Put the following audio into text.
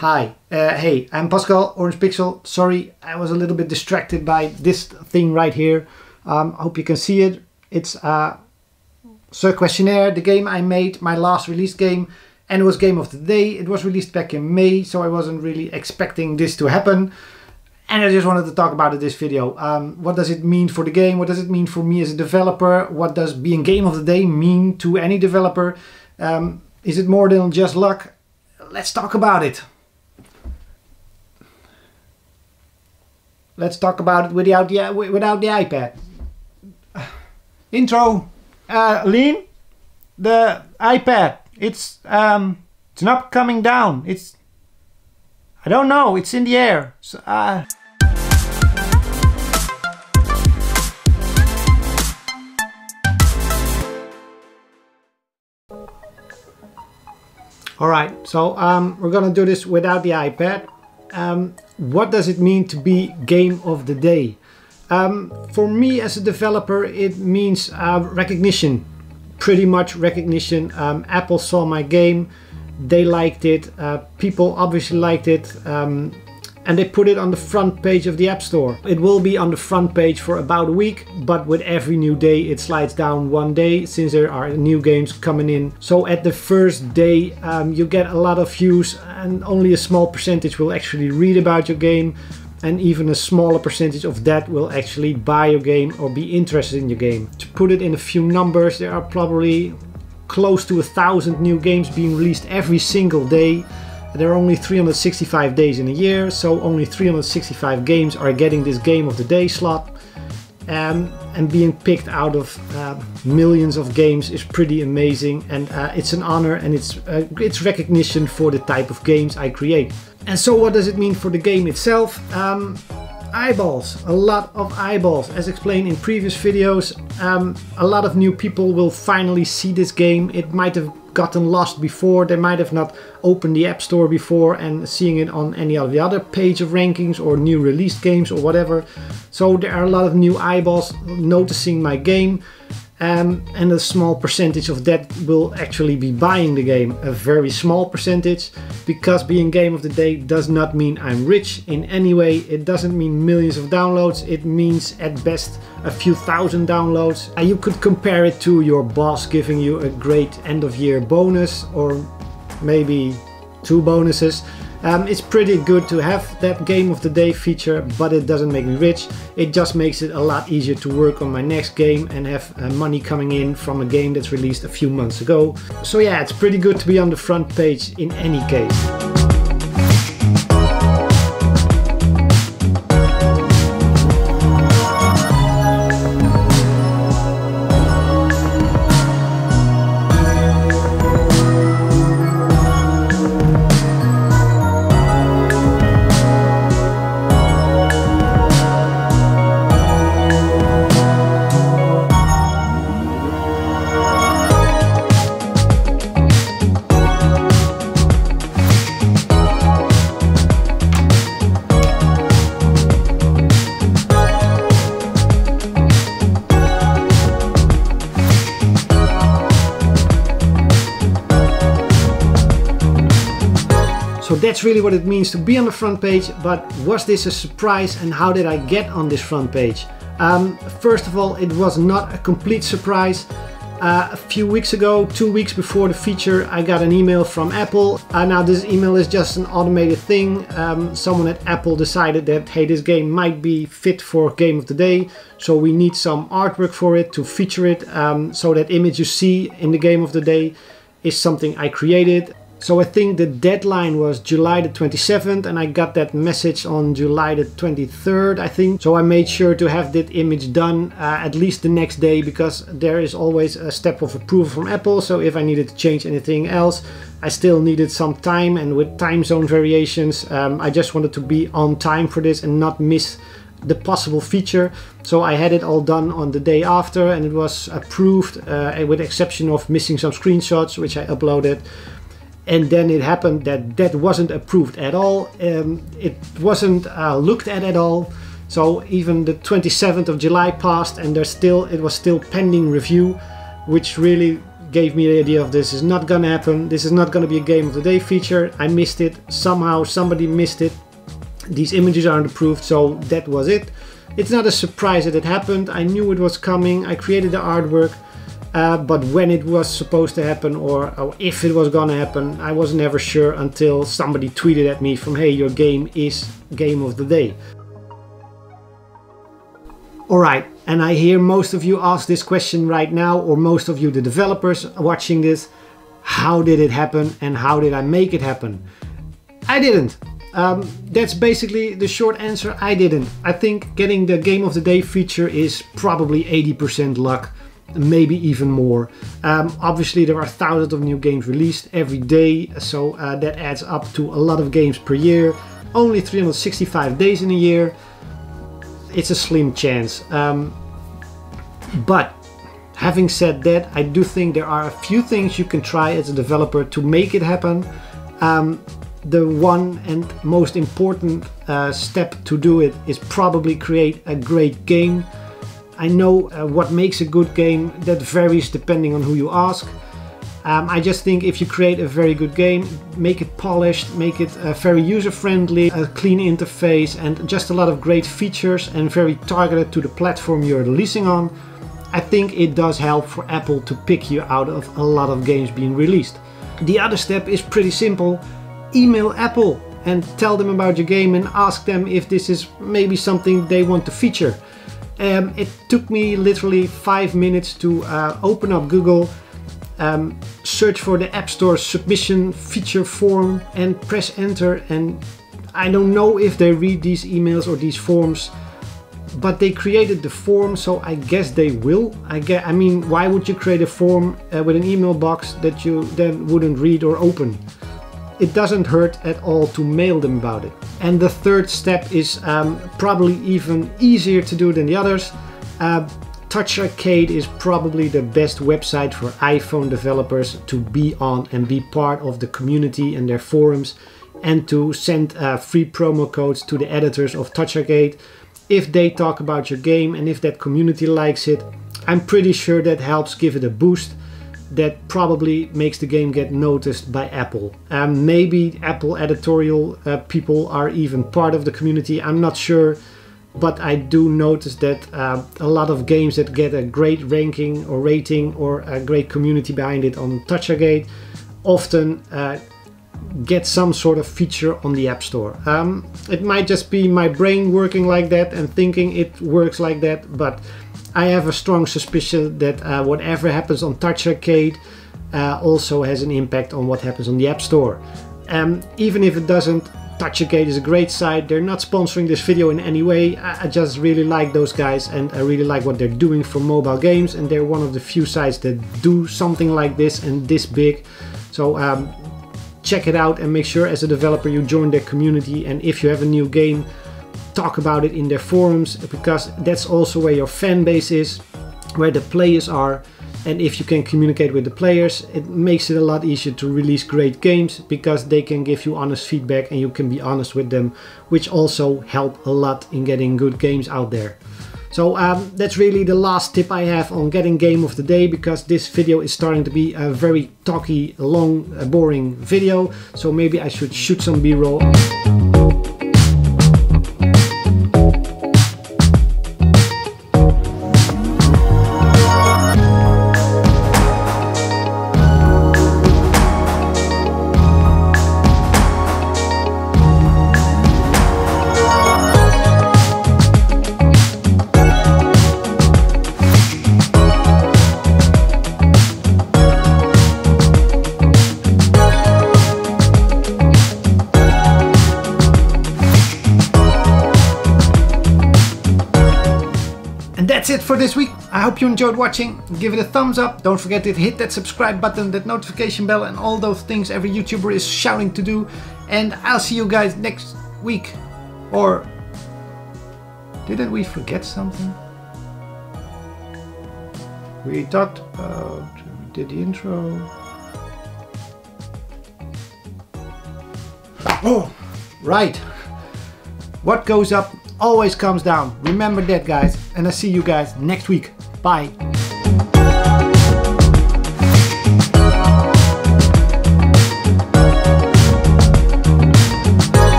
Hi, hey, I'm Pascal, Orange Pixel. Sorry, I was a little bit distracted by this thing right here. Hope you can see it. It's Questionnaire, the game I made, my last released game, and it was game of the day. It was released back in May, so I wasn't really expecting this to happen. And I just wanted to talk about it in this video. What does it mean for the game? What does it mean for me as a developer? What does being game of the day mean to any developer? Is it more than just luck? Let's talk about it. Let's talk about it without the iPad. Intro. Lean. The iPad. It's not coming down. I don't know. It's in the air. So, Alright, so we're gonna do this without the iPad. What does it mean to be game of the day? For me as a developer, it means recognition, pretty much recognition. Apple saw my game, they liked it, people obviously liked it, and they put it on the front page of the App Store. It will be on the front page for about a week, but with every new day it slides down one day since there are new games coming in. So at the first day you get a lot of views and only a small percentage will actually read about your game, and even a smaller percentage of that will actually buy your game or be interested in your game. To put it in a few numbers, there are probably close to 1,000 new games being released every single day. There are only 365 days in a year, so only 365 games are getting this game of the day slot. And being picked out of millions of games is pretty amazing, and it's an honor, and it's recognition for the type of games I create. And so what does it mean for the game itself? Eyeballs, a lot of eyeballs. As explained in previous videos, a lot of new people will finally see this game. It might have gotten lost before, they might have not opened the App Store before and seeing it on any of the other page of rankings or new released games or whatever. So there are a lot of new eyeballs noticing my game, and a small percentage of that will actually be buying the game. A very small percentage, because being game of the day does not mean I'm rich in any way. It doesn't mean millions of downloads. It means at best a few thousand downloads. You could compare it to your boss giving you a great end of year bonus, or maybe 2 bonuses. It's pretty good to have that game of the day feature, but it doesn't make me rich. It just makes it a lot easier to work on my next game and have money coming in from a game that's released a few months ago. So yeah, it's pretty good to be on the front page in any case. So that's really what it means to be on the front page. But was this a surprise, and how did I get on this front page? First of all, it was not a complete surprise. A few weeks ago, 2 weeks before the feature, I got an email from Apple. Now this email is just an automated thing. Someone at Apple decided that, hey, this game might be fit for game of the day, so we need some artwork for it to feature it. So that image you see in the game of the day is something I created. So I think the deadline was July the 27th, and I got that message on July the 23rd, I think. So I made sure to have that image done at least the next day, because there is always a step of approval from Apple. So if I needed to change anything else, I still needed some time, and with time zone variations, I just wanted to be on time for this and not miss the possible feature. So I had it all done on the day after, and it was approved, with the exception of missing some screenshots, which I uploaded. And then it happened that that wasn't approved at all. It wasn't looked at all. So even the 27th of July passed, and it was still pending review, which really gave me the idea of this is not gonna happen. This is not gonna be a game of the day feature. I missed it. Somehow somebody missed it. These images aren't approved, so that was it. It's not a surprise that it happened. I knew it was coming. I created the artwork, but when it was supposed to happen or if it was gonna happen, I was never sure until somebody tweeted at me from, hey, your game is game of the day. Alright, and I hear most of you ask this question right now, or most of you, the developers watching this, how did it happen and how did I make it happen? I didn't. That's basically the short answer. I didn't. I think getting the game of the day feature is probably 80% luck, maybe even more. Obviously there are thousands of new games released every day, so that adds up to a lot of games per year. Only 365 days in a year. It's a slim chance. But having said that, I do think there are a few things you can try as a developer to make it happen. The one and most important step to do it is probably create a great game. I know what makes a good game, that varies depending on who you ask. I just think if you create a very good game, make it polished, make it very user-friendly, a clean interface and just a lot of great features and very targeted to the platform you're releasing on, I think it does help for Apple to pick you out of a lot of games being released. The other step is pretty simple. Email Apple and tell them about your game and ask them if this is maybe something they want to feature. It took me literally 5 minutes to open up Google, search for the App Store submission feature form and press enter, and I don't know if they read these emails or these forms, but they created the form, so I guess they will. I mean, why would you create a form with an email box that you then wouldn't read or open? It doesn't hurt at all to mail them about it. And the third step is probably even easier to do than the others. Touch Arcade is probably the best website for iPhone developers to be on and be part of the community and their forums, and to send free promo codes to the editors of Touch Arcade. If they talk about your game and if that community likes it, I'm pretty sure that helps give it a boost. That probably makes the game get noticed by Apple. Maybe Apple editorial people are even part of the community, I'm not sure. But I do notice that a lot of games that get a great ranking or rating or a great community behind it on Touch Arcade often get some sort of feature on the App Store. It might just be my brain working like that and thinking it works like that, but I have a strong suspicion that whatever happens on Touch Arcade also has an impact on what happens on the App Store. Even if it doesn't, Touch Arcade is a great site. They're not sponsoring this video in any way. I just really like those guys and I really like what they're doing for mobile games, and they're one of the few sites that do something like this and this big. So check it out and make sure as a developer you join their community, and if you have a new game, talk about it in their forums, because that's also where your fan base is, where the players are. And if you can communicate with the players, it makes it a lot easier to release great games, because they can give you honest feedback and you can be honest with them, which also help a lot in getting good games out there. So that's really the last tip I have on getting game of the day, because this video is starting to be a very talky, long, boring video. So maybe I should shoot some B-roll. That's it for this week. I hope you enjoyed watching. Give it a thumbs up. Don't forget to hit that subscribe button, that notification bell, and all those things every YouTuber is shouting to do. And I'll see you guys next week. Or didn't we forget something? We talked about, we did the intro. Oh, right. What goes up always comes down. Remember that, guys. And I'll see you guys next week. Bye.